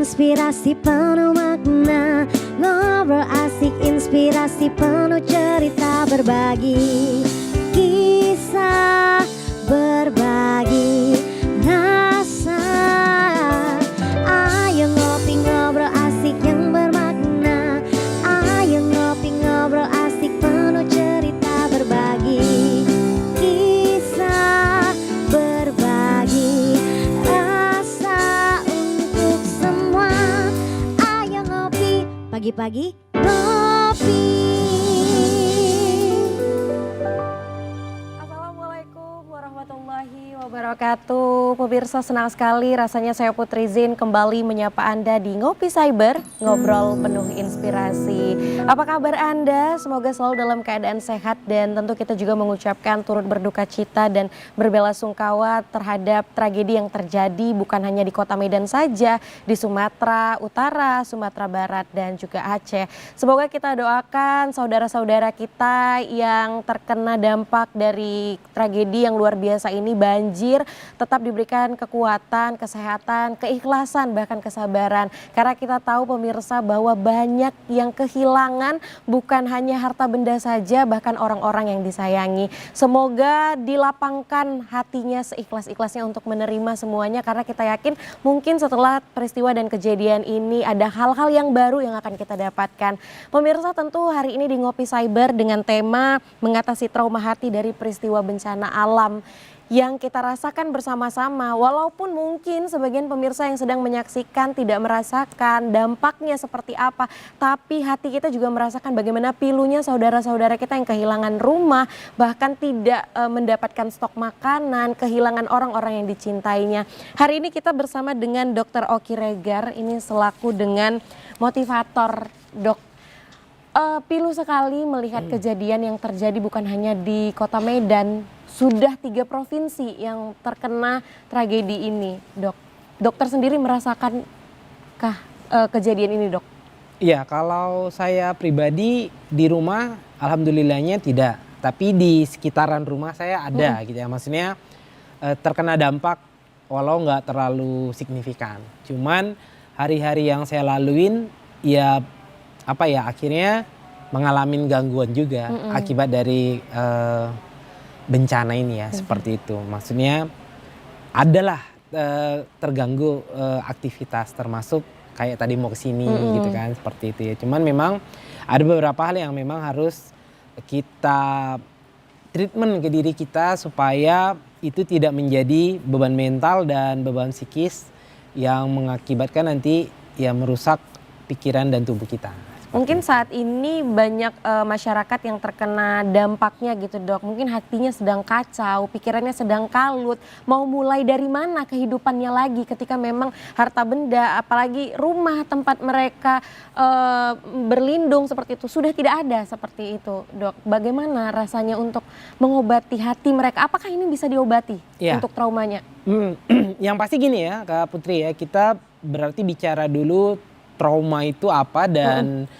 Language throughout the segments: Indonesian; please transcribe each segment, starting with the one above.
inspirasi penuh makna. Ngobrol asik inspirasi penuh cerita, berbagi kisah, berbagi rasa. Ayo ngopi ngobrol asik yang bermakna. Ayo ngopi ngobrol asik penuh cerita, berbagi kisah, berbagi rasa untuk semua. Ayo ngopi pagi-pagi ngopi. Assalamualaikum warahmatullahi wabarakatuh. Pemirsa, senang sekali rasanya saya Putri Zin kembali menyapa Anda di Ngopi Cyber, ngobrol penuh inspirasi. Apa kabar Anda? Semoga selalu dalam keadaan sehat, dan tentu kita juga mengucapkan turut berduka cita dan berbelasungkawa terhadap tragedi yang terjadi bukan hanya di Kota Medan saja, di Sumatera Utara, Sumatera Barat, dan juga Aceh. Semoga kita doakan saudara-saudara kita yang terkena dampak dari tragedi yang luar biasa ini, banjir, tetap diberikan kekuatan, kesehatan, keikhlasan, bahkan kesabaran. Karena kita tahu pemirsa bahwa banyak yang kehilangan bukan hanya harta benda saja, bahkan orang-orang yang disayangi. Semoga dilapangkan hatinya seikhlas-ikhlasnya untuk menerima semuanya, karena kita yakin mungkin setelah peristiwa dan kejadian ini ada hal-hal yang baru yang akan kita dapatkan. Pemirsa, tentu hari ini di Ngopi Cyber dengan tema mengatasi trauma hati dari peristiwa bencana alam yang kita rasakan bersama-sama. Walaupun mungkin sebagian pemirsa yang sedang menyaksikan tidak merasakan dampaknya seperti apa, tapi hati kita juga merasakan bagaimana pilunya saudara-saudara kita yang kehilangan rumah, bahkan tidak mendapatkan stok makanan, kehilangan orang-orang yang dicintainya. Hari ini kita bersama dengan Dr. Oki Regar, ini selaku dengan motivator. Dok, pilu sekali melihat kejadian yang terjadi bukan hanya di Kota Medan, sudah 3 provinsi yang terkena tragedi ini, Dok. Dokter sendiri merasakankah kejadian ini, Dok? Iya, kalau saya pribadi di rumah alhamdulillahnya tidak, tapi di sekitaran rumah saya ada gitu ya. Maksudnya terkena dampak walau nggak terlalu signifikan. Cuman hari-hari yang saya laluin ya akhirnya mengalami gangguan juga akibat dari bencana ini ya, seperti itu. Maksudnya adalah terganggu aktivitas, termasuk kayak tadi mau kesini gitu kan, seperti itu ya. Cuman memang ada beberapa hal yang memang harus kita treatment ke diri kita supaya itu tidak menjadi beban mental dan beban psikis yang mengakibatkan nanti ya merusak pikiran dan tubuh kita. Mungkin saat ini banyak masyarakat yang terkena dampaknya gitu, Dok. Mungkin hatinya sedang kacau, pikirannya sedang kalut. Mau mulai dari mana kehidupannya lagi ketika memang harta benda, apalagi rumah tempat mereka berlindung seperti itu sudah tidak ada seperti itu, Dok. Bagaimana rasanya untuk mengobati hati mereka? Apakah ini bisa diobati untuk traumanya? Yang pasti gini ya, Kak Putri ya, kita berarti bicara dulu trauma itu apa dan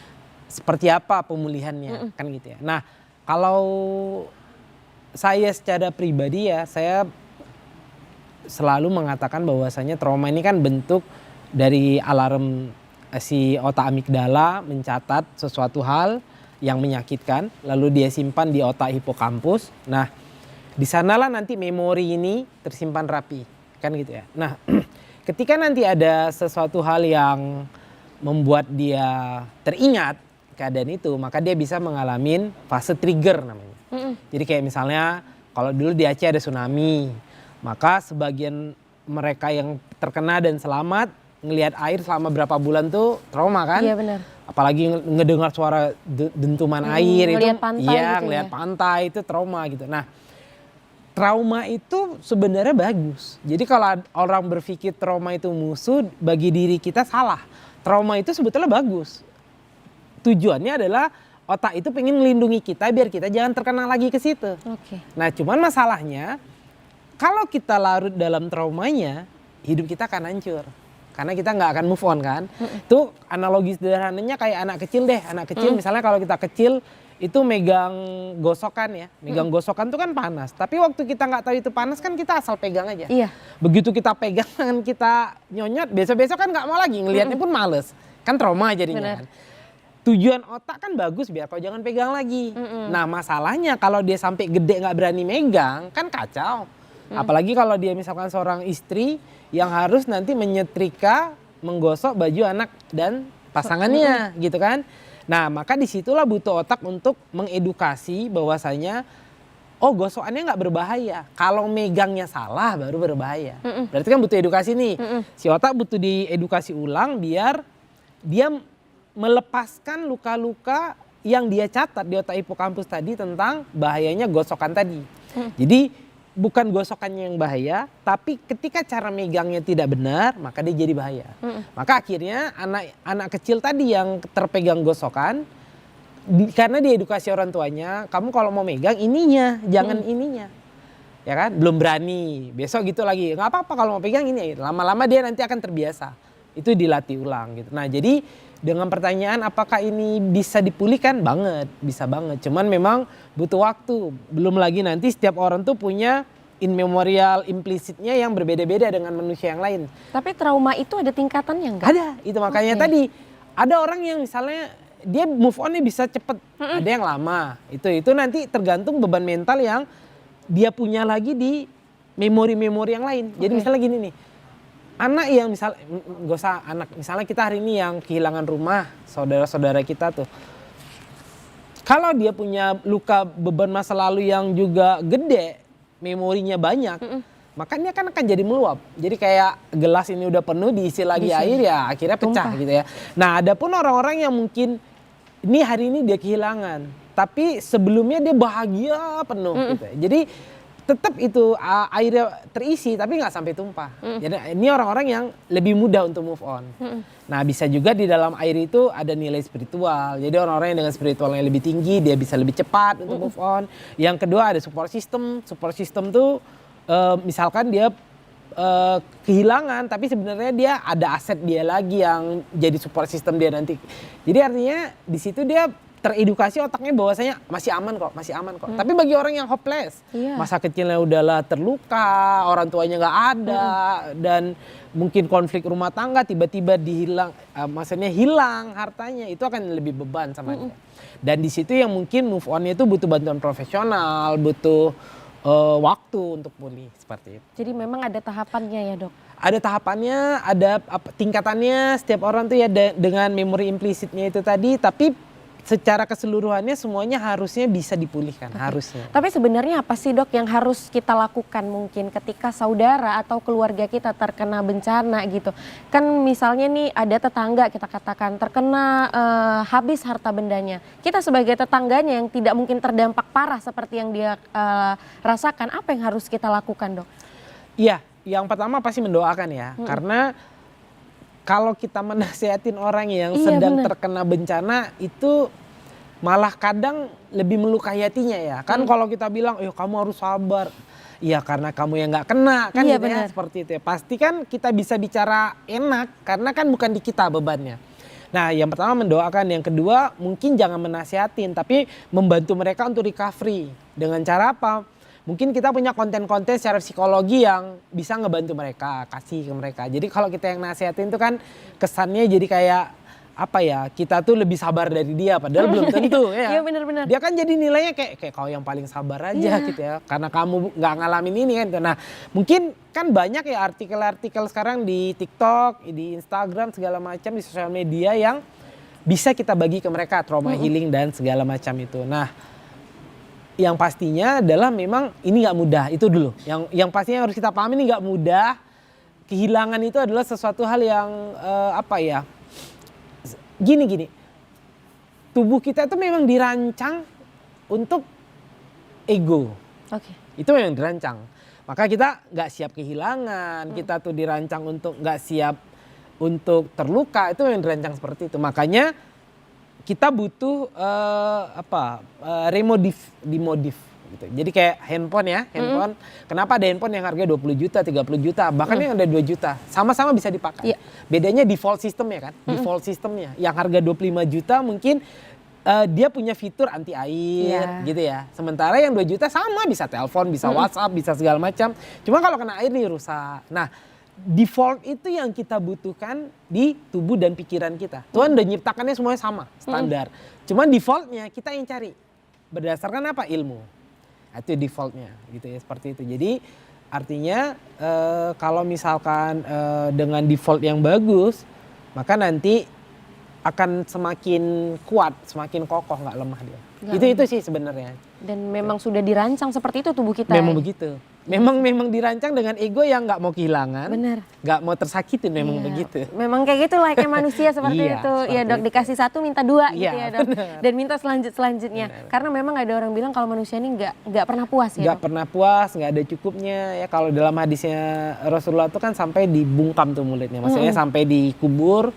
seperti apa pemulihannya, kan gitu ya. Nah, kalau saya secara pribadi ya, saya selalu mengatakan bahwasanya trauma ini kan bentuk dari alarm si otak amigdala mencatat sesuatu hal yang menyakitkan, lalu dia simpan di otak hipokampus. Nah, di sanalah nanti memori ini tersimpan rapi, kan gitu ya. Nah, ketika nanti ada sesuatu hal yang membuat dia teringat keadaan itu, maka dia bisa mengalami fase trigger namanya. Jadi kayak misalnya kalau dulu di Aceh ada tsunami, maka sebagian mereka yang terkena dan selamat ngelihat air selama berapa bulan tuh trauma kan? Iya benar. Apalagi ngedengar suara dentuman air itu, pantai ngelihat pantai itu trauma gitu. Nah, trauma itu sebenarnya bagus. Jadi kalau orang berpikir trauma itu musuh, bagi diri kita salah. Trauma itu sebetulnya bagus. Tujuannya adalah otak itu pengen melindungi kita biar kita jangan terkena lagi ke situ. Nah, cuman masalahnya kalau kita larut dalam traumanya, hidup kita akan hancur. Karena kita nggak akan move on kan. Itu analogi sederhananya kayak anak kecil deh. Anak kecil misalnya kalau kita kecil itu megang gosokan ya. Megang gosokan tuh kan panas. Tapi waktu kita nggak tahu itu panas kan kita asal pegang aja. Iya. Begitu kita pegang tangan kita nyonyot, besok-besok kan nggak mau lagi, ngelihatnya pun males. Kan trauma jadinya kan. Tujuan otak kan bagus biar kau jangan pegang lagi. Nah masalahnya kalau dia sampai gede nggak berani megang kan kacau. Apalagi kalau dia misalkan seorang istri yang harus nanti menyetrika, menggosok baju anak dan pasangannya gitu kan. Nah maka disitulah butuh otak untuk mengedukasi bahwasanya oh gosokannya nggak berbahaya. Kalau megangnya salah baru berbahaya. Berarti kan butuh edukasi nih. Si otak butuh diedukasi ulang biar dia melepaskan luka-luka yang dia catat di otak hipokampus tadi tentang bahayanya gosokan tadi. Jadi bukan gosokannya yang bahaya, tapi ketika cara megangnya tidak benar, maka dia jadi bahaya. Maka akhirnya anak kecil tadi yang terpegang gosokan, karena diedukasi orang tuanya, kamu kalau mau megang ininya, jangan ininya. Ya kan, belum berani, besok gitu lagi, nggak apa-apa kalau mau pegang ini. Lama-lama dia nanti akan terbiasa. Itu dilatih ulang gitu. Nah jadi dengan pertanyaan apakah ini bisa dipulihkan? Banget, bisa banget. Cuman memang butuh waktu. Belum lagi nanti setiap orang tuh punya in memorial implicitnya yang berbeda-beda dengan manusia yang lain. Tapi trauma itu ada tingkatannya enggak? Ada, itu makanya tadi. Ada orang yang misalnya dia move on-nya bisa cepet. Ada yang lama. Itu nanti tergantung beban mental yang dia punya lagi di memori-memori yang lain. Jadi misalnya gini nih. Anak yang misalnya, gak usah anak, misalnya kita hari ini yang kehilangan rumah, saudara-saudara kita tuh. Kalau dia punya luka beban masa lalu yang juga gede, memorinya banyak, maka dia kan akan jadi meluap. Jadi kayak gelas ini udah penuh, diisi lagi air ya akhirnya pecah gitu ya. Nah ada pun orang-orang yang mungkin, ini hari ini dia kehilangan, tapi sebelumnya dia bahagia penuh gitu ya. Jadi tetap itu airnya terisi tapi nggak sampai tumpah. Jadi ini orang-orang yang lebih mudah untuk move on. Nah bisa juga di dalam air itu ada nilai spiritual. Jadi orang-orang yang dengan spiritualnya lebih tinggi dia bisa lebih cepat untuk move on. Yang kedua ada support system. Support system tuh misalkan dia kehilangan tapi sebenarnya dia ada aset dia lagi yang jadi support system dia nanti. Jadi artinya di situ dia teredukasi otaknya bahwasanya masih aman kok. Tapi bagi orang yang hopeless, masa kecilnya udahlah terluka, orang tuanya nggak ada, dan mungkin konflik rumah tangga tiba-tiba maksudnya hilang hartanya, itu akan lebih beban sama dia. Dan di situ yang mungkin move on-nya itu butuh bantuan profesional, butuh waktu untuk pulih seperti itu. Jadi memang ada tahapannya ya dok? Ada tahapannya, ada tingkatannya. Setiap orang tuh ya dengan memori implisitnya itu tadi, tapi secara keseluruhannya semuanya harusnya bisa dipulihkan, harusnya. Tapi sebenarnya apa sih dok yang harus kita lakukan mungkin ketika saudara atau keluarga kita terkena bencana gitu. Kan misalnya nih ada tetangga kita katakan terkena habis harta bendanya. Kita sebagai tetangganya yang tidak mungkin terdampak parah seperti yang dia rasakan, apa yang harus kita lakukan dok? Iya, yang pertama pasti mendoakan ya. Karena kalau kita menasihatin orang yang sedang terkena bencana itu malah kadang lebih melukai hatinya ya. Kan kalau kita bilang, kamu harus sabar. Iya karena kamu yang nggak kena kan gitu ya, seperti itu ya. Pasti kan kita bisa bicara enak karena kan bukan di kita bebannya. Nah yang pertama mendoakan, yang kedua mungkin jangan menasihatin tapi membantu mereka untuk recovery. Dengan cara apa? Mungkin kita punya konten-konten secara psikologi yang bisa ngebantu mereka, kasih ke mereka. Jadi kalau kita yang nasihatin itu kan kesannya jadi kayak apa ya, kita tuh lebih sabar dari dia padahal belum tentu ya. Iya benar-benar. Dia kan jadi nilainya kayak kau yang paling sabar aja gitu ya. Karena kamu nggak ngalamin ini kan. Nah mungkin kan banyak ya artikel-artikel sekarang di TikTok, di Instagram segala macam, di sosial media yang bisa kita bagi ke mereka trauma healing dan segala macam itu. Nah yang pastinya adalah memang ini nggak mudah, itu dulu. Yang pastinya harus kita pahami ini nggak mudah. Kehilangan itu adalah sesuatu hal yang gini. Tubuh kita itu memang dirancang untuk ego. Itu yang dirancang. Maka kita nggak siap kehilangan, kita tuh dirancang untuk nggak siap untuk terluka, itu yang dirancang seperti itu. Makanya kita butuh dimodif gitu. Jadi kayak handphone ya, kenapa ada handphone yang harga 20 juta, 30 juta, bahkan yang ada 2 juta, sama-sama bisa dipakai. Bedanya default system ya kan, default systemnya. Yang harga 25 juta mungkin dia punya fitur anti air gitu ya. Sementara yang 2 juta sama, bisa telepon, bisa WhatsApp, bisa segala macam. Cuma kalau kena air nih rusak. Nah, default itu yang kita butuhkan di tubuh dan pikiran kita. Tuhan udah nyiptakannya semuanya sama, standar. Cuma defaultnya kita yang cari. Berdasarkan apa? Ilmu. Itu defaultnya gitu ya, seperti itu. Jadi artinya kalau misalkan dengan default yang bagus, maka nanti akan semakin kuat, semakin kokoh, nggak lemah dia. Itu sih sebenarnya. Dan memang sudah dirancang seperti itu tubuh kita. Memang begitu. Memang dirancang dengan ego yang nggak mau kehilangan, Benar. nggak mau tersakitin, memang begitu. Memang kayak gitu lah, kayak manusia seperti Iya, itu. seperti Ya dok, itu. dikasih 1 minta 2 gitu Iya, ya dok. benar. Dan minta selanjutnya. Karena memang ada orang bilang kalau manusia ini nggak pernah puas ya Nggak dok. pernah puas, nggak ada cukupnya ya. Kalau dalam hadisnya Rasulullah itu kan sampai dibungkam tuh mulutnya, maksudnya sampai dikubur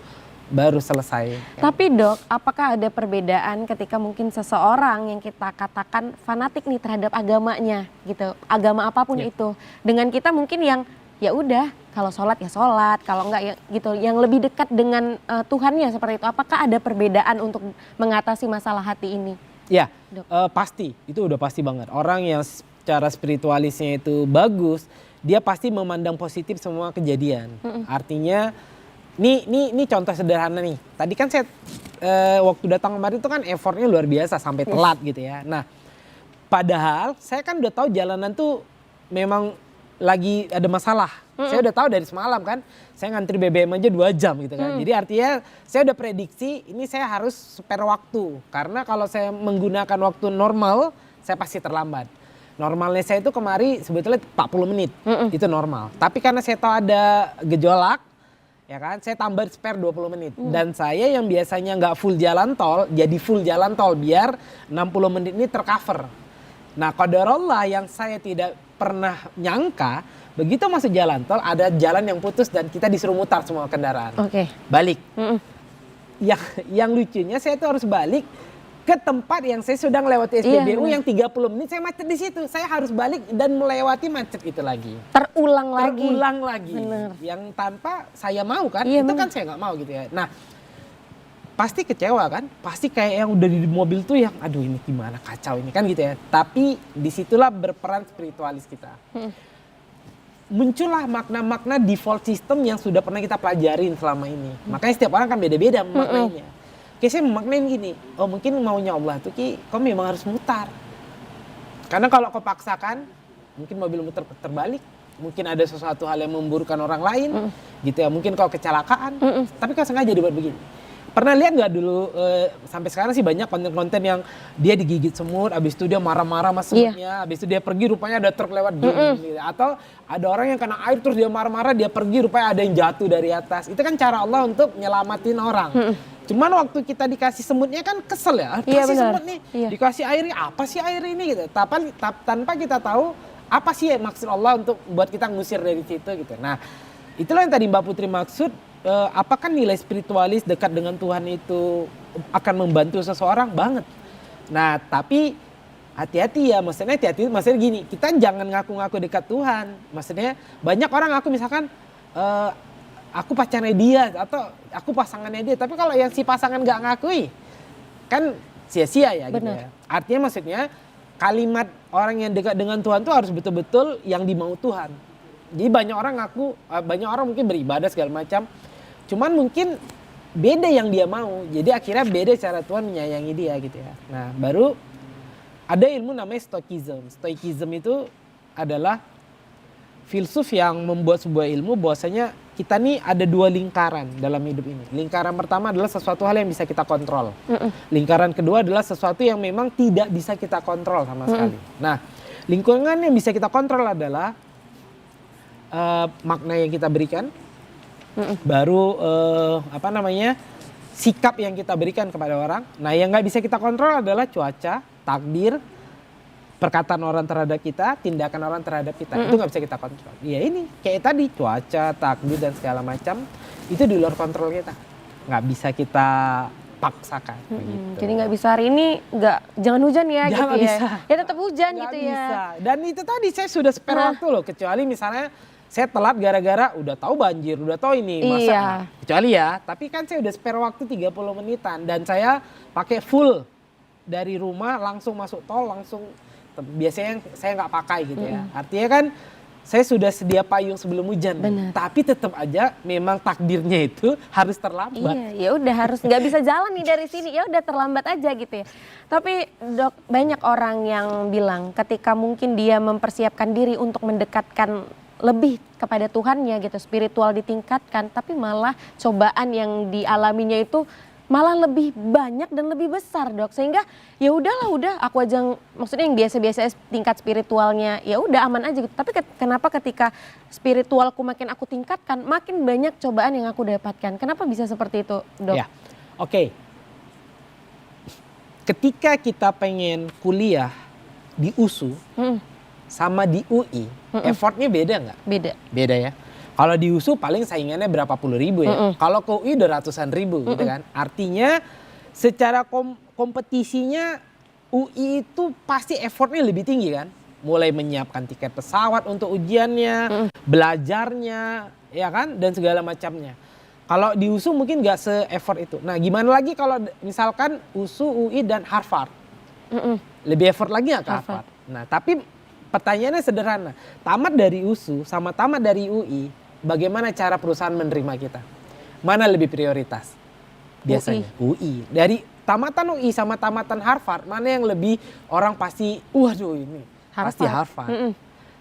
baru selesai. Tapi dok, apakah ada perbedaan ketika mungkin seseorang yang kita katakan fanatik nih terhadap agamanya gitu, agama apapun itu, dengan kita mungkin yang ya udah kalau sholat ya sholat, kalau enggak ya gitu, yang lebih dekat dengan Tuhannya seperti itu. Apakah ada perbedaan untuk mengatasi masalah hati ini? Ya, Dok. pasti itu udah pasti banget. Orang yang secara spiritualisnya itu bagus, dia pasti memandang positif semua kejadian. Artinya, ini contoh sederhana nih. Tadi kan saya waktu datang kemarin itu kan effortnya luar biasa sampai telat gitu ya. Nah, padahal saya kan udah tahu jalanan tuh memang lagi ada masalah. Saya udah tahu dari semalam kan. Saya ngantri BBM aja 2 jam gitu kan. Jadi artinya saya udah prediksi ini saya harus spare waktu. Karena kalau saya menggunakan waktu normal, saya pasti terlambat. Normalnya saya itu kemari sebetulnya 40 menit. Itu normal. Tapi karena saya tahu ada gejolak, ya kan, saya tambah spare 20 menit. Dan saya yang biasanya nggak full jalan tol, jadi full jalan tol biar 60 menit ini tercover. Nah, qadarullah yang saya tidak pernah nyangka, begitu masuk jalan tol ada jalan yang putus dan kita disuruh mutar semua kendaraan. Oke. Balik. Yang lucunya saya tuh harus balik ke tempat yang saya sudah melewati SPBU yang 30 menit saya macet di situ. Saya harus balik dan melewati macet itu lagi. Terulang lagi. Bener. Yang tanpa saya mau kan, Iya, itu bener. kan saya nggak mau gitu ya. Nah, pasti kecewa kan, pasti kayak yang udah di mobil tuh yang aduh ini gimana, kacau ini kan gitu ya. Tapi disitulah berperan spiritualis kita. Muncullah makna-makna default system yang sudah pernah kita pelajarin selama ini. Makanya setiap orang kan beda-beda memaknainya. Kayak saya memaknain gini, oh mungkin maunya Allah tuh kau memang harus mutar. Karena kalau kau paksakan, mungkin mobil muter terbalik. Mungkin ada sesuatu hal yang memburukkan orang lain, gitu ya. Mungkin kau kecelakaan, tapi kau sengaja dibuat begini. Pernah lihat nggak dulu, sampai sekarang sih banyak konten-konten yang dia digigit semut, abis itu dia marah-marah sama semutnya, abis itu dia pergi rupanya ada truk lewat gini. Atau ada orang yang kena air terus dia marah-marah, dia pergi rupanya ada yang jatuh dari atas. Itu kan cara Allah untuk nyelamatin orang. Cuman waktu kita dikasih semutnya kan kesel ya, kasih semut nih, dikasih airnya apa sih air ini gitu. Tanpa kita tahu apa sih maksud Allah untuk buat kita ngusir dari situ gitu. Nah, itulah yang tadi Mbak Putri maksud, apakah nilai spiritualis dekat dengan Tuhan itu akan membantu seseorang? Banget. Nah, tapi hati-hati ya, maksudnya gini, kita jangan ngaku-ngaku dekat Tuhan. Maksudnya banyak orang ngaku misalkan, aku pacarnya dia atau aku pasangannya dia, tapi kalau yang si pasangan gak ngakui kan sia-sia ya gitu ya. Artinya maksudnya kalimat orang yang dekat dengan Tuhan tuh harus betul-betul yang dimau Tuhan. Jadi banyak orang ngaku, banyak orang mungkin beribadah segala macam, cuman mungkin beda yang dia mau, jadi akhirnya beda cara Tuhan menyayangi dia gitu ya. Nah, baru ada ilmu namanya stoikism. Stoikism itu adalah filsuf yang membuat sebuah ilmu bahwasanya kita nih ada 2 lingkaran dalam hidup ini. Lingkaran pertama adalah sesuatu hal yang bisa kita kontrol. Lingkaran kedua adalah sesuatu yang memang tidak bisa kita kontrol sama sekali. Nah, lingkungan yang bisa kita kontrol adalah makna yang kita berikan, baru sikap yang kita berikan kepada orang. Nah, yang nggak bisa kita kontrol adalah cuaca, takdir, perkataan orang terhadap kita, tindakan orang terhadap kita. Itu nggak bisa kita kontrol. Ya ini kayak tadi cuaca, takdir dan segala macam itu di luar kontrol kita. Nggak bisa kita paksakan. Begitu. Jadi nggak bisa hari ini jangan hujan ya, Jangan gitu bisa. ya. Ya tetap hujan Nggak gitu bisa. ya. Dan itu tadi saya sudah spare waktu loh. Kecuali misalnya saya telat gara-gara udah tahu banjir, udah tahu ini masa. Iya. Kecuali ya, tapi kan saya udah spare waktu 30 menitan dan saya pakai full dari rumah langsung masuk tol langsung biasanya saya nggak pakai gitu ya. Artinya kan saya sudah sedia payung sebelum hujan. Benar. Tapi tetap aja memang takdirnya itu harus terlambat. Iya, ya udah harus nggak bisa jalan nih dari sini, ya udah terlambat aja gitu ya. Tapi dok, banyak orang yang bilang ketika mungkin dia mempersiapkan diri untuk mendekatkan lebih kepada Tuhannya gitu, spiritual ditingkatkan, tapi malah cobaan yang dialaminya itu malah lebih banyak dan lebih besar dok, sehingga ya udahlah udah aku aja maksudnya yang biasa-biasa tingkat spiritualnya ya udah aman aja gitu, tapi kenapa ketika spiritualku makin aku tingkatkan makin banyak cobaan yang aku dapatkan, kenapa bisa seperti itu dok? Ya, oke. Ketika kita pengen kuliah di USU sama di UI, effortnya beda nggak? Beda. Beda ya. Kalau di USU paling saingannya berapa puluh ribu ya. Kalau ke UI udah ratusan ribu gitu kan. Artinya secara kompetisinya UI itu pasti effortnya lebih tinggi kan. Mulai menyiapkan tiket pesawat untuk ujiannya, belajarnya, ya kan, dan segala macamnya. Kalau di USU mungkin nggak se-effort itu. Nah gimana lagi kalau misalkan USU, UI, dan Harvard? Lebih effort lagi nggak ke Harvard? Nah tapi pertanyaannya sederhana. Tamat dari USU sama tamat dari UI, bagaimana cara perusahaan menerima kita? Mana lebih prioritas? Biasanya UI. Dari tamatan UI sama tamatan Harvard, mana yang lebih orang pasti, waduh ini pasti Harvard.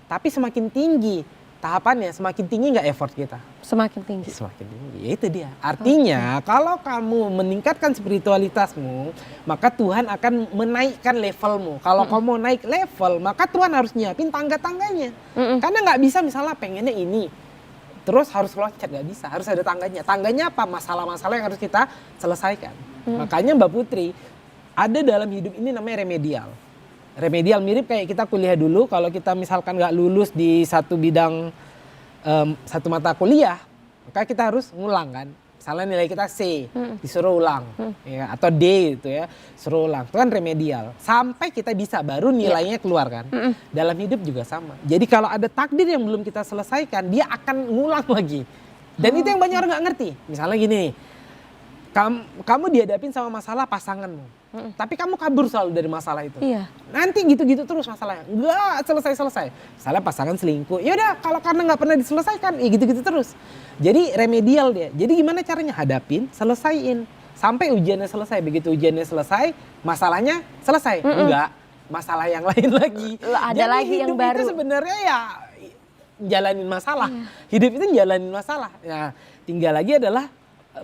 Tapi semakin tinggi tahapannya, semakin tinggi nggak effort kita? Semakin tinggi. Semakin tinggi, ya itu dia. Artinya kalau kamu meningkatkan spiritualitasmu, maka Tuhan akan menaikkan levelmu. Kalau kamu naik level, maka Tuhan harus nyiapin tangga-tangganya. Karena nggak bisa misalnya pengennya ini, terus harus loncat, nggak bisa, harus ada tangganya. Tangganya apa? Masalah-masalah yang harus kita selesaikan. Makanya Mbak Putri, ada dalam hidup ini namanya remedial. Remedial mirip kayak kita kuliah dulu, kalau kita misalkan nggak lulus di satu bidang, satu mata kuliah, maka kita harus ngulang kan. Misalnya nilai kita C, disuruh ulang, ya, atau D gitu ya, suruh ulang. Itu kan remedial. Sampai kita bisa, baru nilainya keluar kan. Dalam hidup juga sama. Jadi kalau ada takdir yang belum kita selesaikan, dia akan ngulang lagi. Dan itu yang banyak orang nggak ngerti. Misalnya gini, kamu dihadapin sama masalah pasanganmu. Tapi kamu kabur selalu dari masalah itu. Iya. Nanti gitu-gitu terus masalahnya. Enggak selesai-selesai. Misalnya pasangan selingkuh. Ya udah kalau karena nggak pernah diselesaikan, ya gitu-gitu terus. Jadi remedial dia. Jadi gimana caranya? Hadapin, selesaiin. Sampai ujiannya selesai. Begitu ujiannya selesai, masalahnya selesai. Enggak, masalah yang lain lagi. Ada jadi lagi yang baru. Hidup itu sebenarnya ya jalanin masalah. Hidup itu jalanin masalah. Nah, tinggal lagi adalah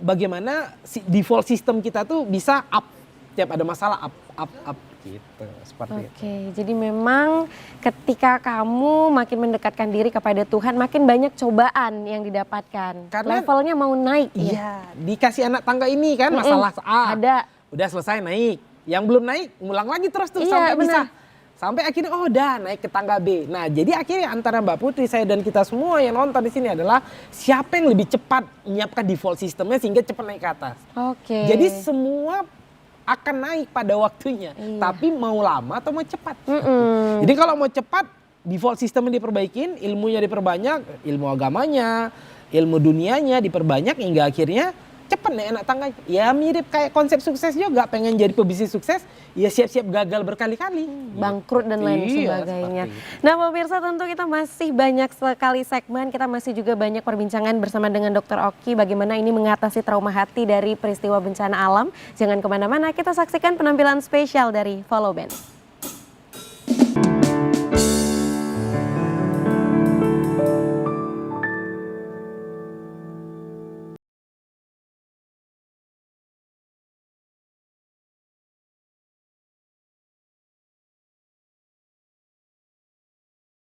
bagaimana default system kita tuh bisa up. Tiap ada masalah up gitu, seperti itu. Oke, jadi memang ketika kamu makin mendekatkan diri kepada Tuhan, makin banyak cobaan yang didapatkan. Karena levelnya mau naik. Iya, dikasih anak tangga ini kan masalah A. Ada. Udah selesai naik. Yang belum naik, ngulang lagi terus tuh Iya, sampai benar. bisa. Sampai akhirnya oh udah naik ke tangga B. Nah, jadi akhirnya antara Mbak Putri, saya dan kita semua yang nonton di sini adalah siapa yang lebih cepat menyiapkan default sistemnya sehingga cepat naik ke atas. Oke. Jadi semua akan naik pada waktunya, tapi mau lama atau mau cepat. Jadi kalau mau cepat, default sistemnya diperbaikin, ilmunya diperbanyak, ilmu agamanya, ilmu dunianya diperbanyak hingga akhirnya cepat naik anak tangga. Ya mirip kayak konsep sukses juga, pengen jadi pebisnis sukses, ya siap-siap gagal berkali-kali. Bangkrut dan lain sebagainya. Nah pemirsa, tentu kita masih banyak sekali segmen, kita masih juga banyak perbincangan bersama dengan Dr. Oki bagaimana ini mengatasi trauma hati dari peristiwa bencana alam. Jangan kemana-mana, kita saksikan penampilan spesial dari Follow Band.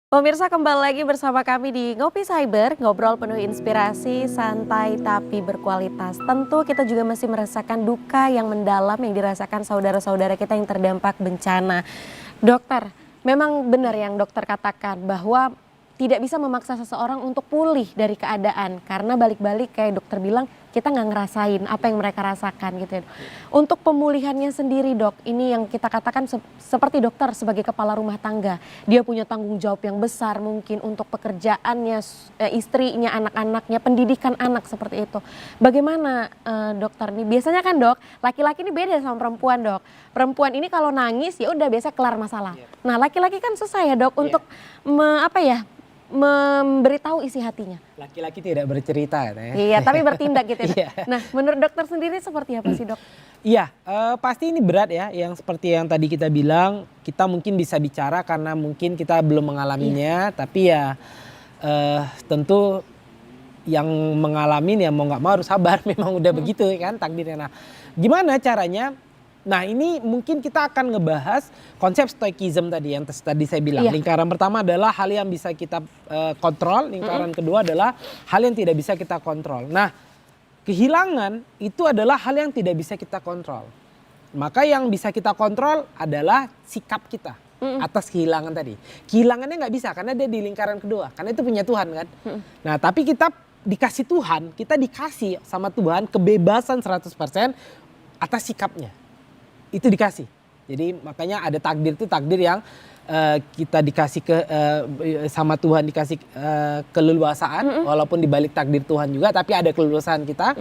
Pemirsa, kembali lagi bersama kami di Ngopi Cyber, ngobrol penuh inspirasi, santai tapi berkualitas. Tentu kita juga masih merasakan duka yang mendalam yang dirasakan saudara-saudara kita yang terdampak bencana. Dokter, memang benar yang dokter katakan bahwa tidak bisa memaksa seseorang untuk pulih dari keadaan. Karena balik-balik kayak dokter bilang, kita nggak ngerasain apa yang mereka rasakan gitu ya. Untuk pemulihannya sendiri dok, ini yang kita katakan seperti dokter sebagai kepala rumah tangga, dia punya tanggung jawab yang besar mungkin untuk pekerjaannya, istrinya, anak-anaknya, pendidikan anak seperti itu. Bagaimana dokter nih? Biasanya kan dok, laki-laki ini beda sama perempuan dok. Perempuan ini kalau nangis ya udah biasa kelar masalah. Nah laki-laki kan susah ya dok untuk memberitahu isi hatinya. Laki-laki tidak bercerita ya. Iya, tapi bertindak gitu ya. Iya. Nah, menurut dokter sendiri seperti apa sih dok? Iya, pasti ini berat ya. Yang seperti yang tadi kita bilang, kita mungkin bisa bicara karena mungkin kita belum mengalaminya, tapi ya tentu yang mengalami ya mau nggak mau harus sabar. Memang udah begitu kan takdirnya. Nah, gimana caranya? Nah ini mungkin kita akan ngebahas konsep stoikism tadi yang tadi saya bilang. Iya. Lingkaran pertama adalah hal yang bisa kita kontrol, lingkaran kedua adalah hal yang tidak bisa kita kontrol. Nah kehilangan itu adalah hal yang tidak bisa kita kontrol. Maka yang bisa kita kontrol adalah sikap kita atas kehilangan tadi. Kehilangannya nggak bisa karena dia di lingkaran kedua, karena itu punya Tuhan kan. Nah tapi kita dikasih Tuhan, kita dikasih sama Tuhan kebebasan 100% atas sikapnya. Itu dikasih. Jadi makanya ada takdir itu takdir yang kita dikasih sama Tuhan dikasih keleluasaan walaupun dibalik takdir Tuhan juga tapi ada keleluasaan kita.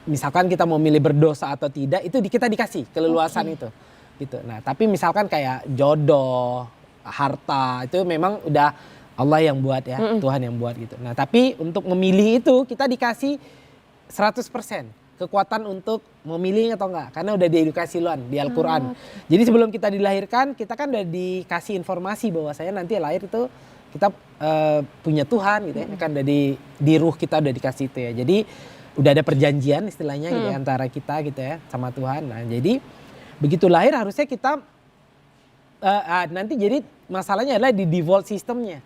Misalkan kita mau milih berdosa atau tidak itu kita dikasih keleluasaan itu. Gitu. Nah, tapi misalkan kayak jodoh, harta itu memang udah Allah yang buat ya, Tuhan yang buat gitu. Nah, tapi untuk memilih itu kita dikasih 100%. Kekuatan untuk memilih atau enggak karena udah diedukasi luan di Al-Qur'an. Jadi sebelum kita dilahirkan kita kan udah dikasih informasi bahwa saya nanti lahir itu kita punya Tuhan gitu ya. Kan udah di ruh kita udah dikasih itu ya. Jadi udah ada perjanjian istilahnya gitu ya, antara kita gitu ya sama Tuhan. Nah, jadi begitu lahir harusnya kita nanti jadi masalahnya adalah di default sistemnya.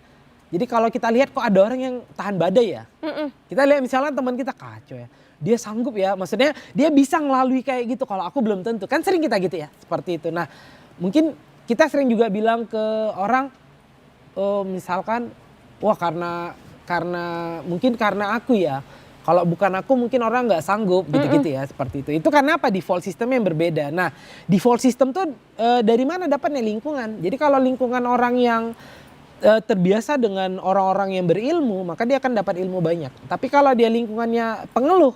Jadi kalau kita lihat kok ada orang yang tahan badai ya. Kita lihat misalnya teman kita kacau ya. Dia sanggup ya, maksudnya dia bisa ngelalui kayak gitu. Kalau aku belum tentu, kan sering kita gitu ya, seperti itu. Nah, mungkin kita sering juga bilang ke orang, misalkan, wah mungkin karena aku ya. Kalau bukan aku mungkin orang nggak sanggup gitu-gitu ya, seperti itu. Itu karena apa? Default sistem yang berbeda. Nah, default sistem tuh dari mana dapatnya? Lingkungan. Jadi kalau lingkungan orang yang terbiasa dengan orang-orang yang berilmu, maka dia akan dapat ilmu banyak. Tapi kalau dia lingkungannya pengeluh,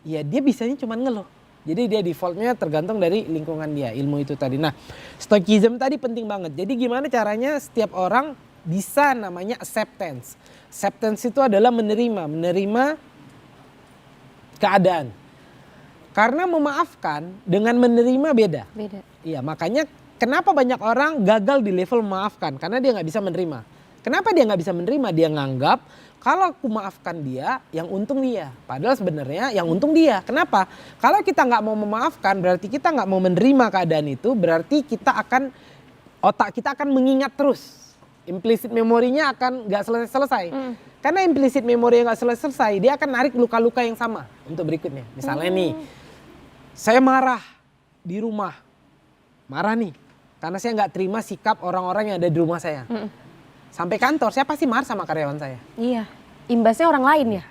ya dia bisanya cuma ngeluh. Jadi dia defaultnya tergantung dari lingkungan dia, ilmu itu tadi. Nah, stoikism tadi penting banget. Jadi gimana caranya setiap orang bisa namanya acceptance. Acceptance itu adalah menerima keadaan. Karena memaafkan dengan menerima beda. Beda. Iya, makanya kenapa banyak orang gagal di level memaafkan? Karena dia nggak bisa menerima. Kenapa dia nggak bisa menerima? Dia nganggap kalau aku maafkan dia, yang untung dia. Padahal sebenarnya yang untung dia. Kenapa? Kalau kita nggak mau memaafkan, berarti kita nggak mau menerima keadaan itu. Berarti otak kita akan mengingat terus. Implicit memorinya akan nggak selesai-selesai. Karena implicit memori yang nggak selesai, dia akan narik luka-luka yang sama untuk berikutnya. Misalnya nih, saya marah di rumah, marah nih, karena saya nggak terima sikap orang-orang yang ada di rumah saya. Sampai kantor, saya pasti marah sama karyawan saya. Iya, imbasnya orang lain ya.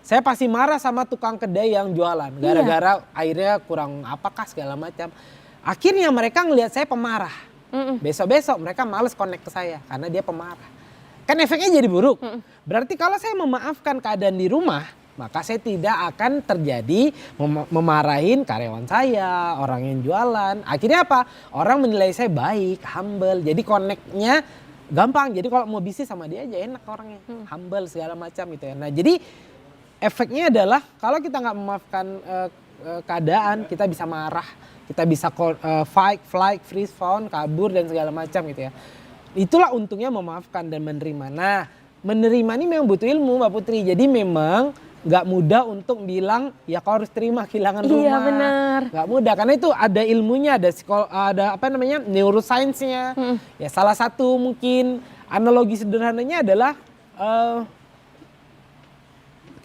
Saya pasti marah sama tukang kedai yang jualan, gara-gara airnya kurang apakah segala macam. Akhirnya mereka ngelihat saya pemarah. Besok-besok mereka males connect ke saya karena dia pemarah. Kan efeknya jadi buruk. Berarti kalau saya memaafkan keadaan di rumah, maka saya tidak akan terjadi memarahin karyawan saya, orang yang jualan. Akhirnya apa? Orang menilai saya baik, humble. Jadi connect-nya gampang. Jadi kalau mau bisnis sama dia aja enak orangnya. Humble segala macam gitu ya. Nah jadi efeknya adalah kalau kita nggak memaafkan keadaan, kita bisa marah. Kita bisa fight, flight, freeze, fawn, kabur dan segala macam gitu ya. Itulah untungnya memaafkan dan menerima. Nah menerima ini memang butuh ilmu Mbak Putri. Jadi memang nggak mudah untuk bilang ya kau harus terima kehilangan rumah. Iya benar. Nggak mudah karena itu ada ilmunya, ada apa namanya neuroscience-nya. Ya salah satu mungkin analogi sederhananya adalah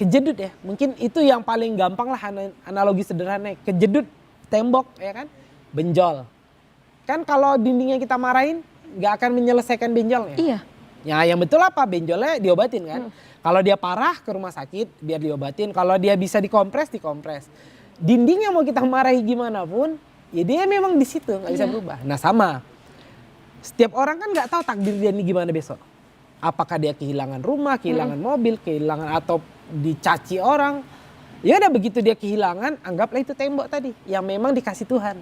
kejedut ya. Mungkin itu yang paling gampang lah analogi sederhana. Kejedut tembok ya kan, benjol. Kan kalau dindingnya kita marahin nggak akan menyelesaikan benjolnya. Iya. Ya yang betul apa? Benjolnya diobatin kan. Kalau dia parah ke rumah sakit biar diobatin. Kalau dia bisa dikompres, dikompres. Dindingnya mau kita marahi gimana pun, ya dia memang di situ nggak bisa berubah. Nah sama, setiap orang kan nggak tahu takdir dia ini gimana besok. Apakah dia kehilangan rumah, kehilangan mobil, kehilangan atau dicaci orang. Ya udah begitu dia kehilangan, anggaplah itu tembok tadi yang memang dikasih Tuhan.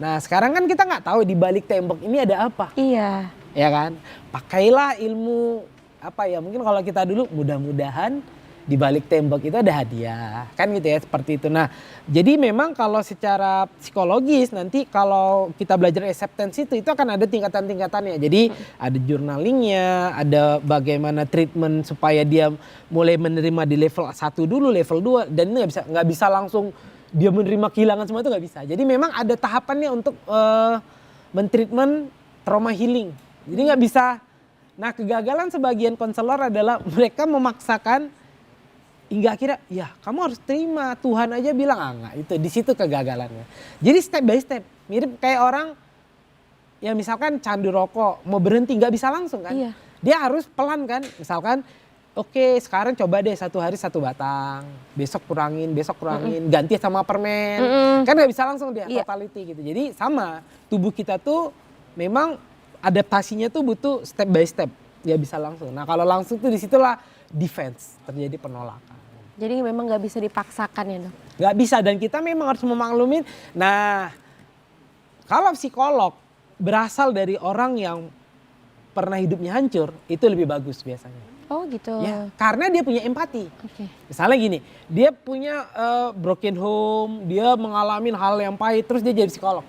Nah sekarang kan kita nggak tahu di balik tembok ini ada apa. Iya. Ya kan, pakailah ilmu apa ya, mungkin kalau kita dulu mudah-mudahan di balik tembok itu ada hadiah kan gitu ya, seperti itu. Nah jadi memang kalau secara psikologis nanti kalau kita belajar acceptance itu akan ada tingkatan-tingkatannya. Jadi ada journalingnya, ada bagaimana treatment supaya dia mulai menerima di level 1 dulu, level 2, dan ini nggak bisa langsung dia menerima kehilangan semua, itu nggak bisa. Jadi memang ada tahapannya untuk mentreatment trauma healing. Jadi nggak bisa. Nah kegagalan sebagian konselor adalah mereka memaksakan hingga akhirnya ya kamu harus terima, Tuhan aja bilang enggak, itu di situ kegagalannya. Jadi step by step, mirip kayak orang yang misalkan candu rokok mau berhenti nggak bisa langsung kan. Iya. Dia harus pelan kan, misalkan oke, sekarang coba deh 1 hari 1 batang, besok kurangin, ganti sama permen. Kan nggak bisa langsung dia totality gitu. Jadi sama, tubuh kita tuh memang adaptasinya tuh butuh step by step, ya bisa langsung. Nah kalau langsung tuh disitulah defense, terjadi penolakan. Jadi memang nggak bisa dipaksakan ya dok? Nggak bisa, dan kita memang harus memaklumin. Nah kalau psikolog berasal dari orang yang pernah hidupnya hancur, itu lebih bagus biasanya. Oh gitu. Ya, karena dia punya empati. Oke. Misalnya gini, dia punya broken home, dia mengalami hal yang pahit, terus dia jadi psikolog.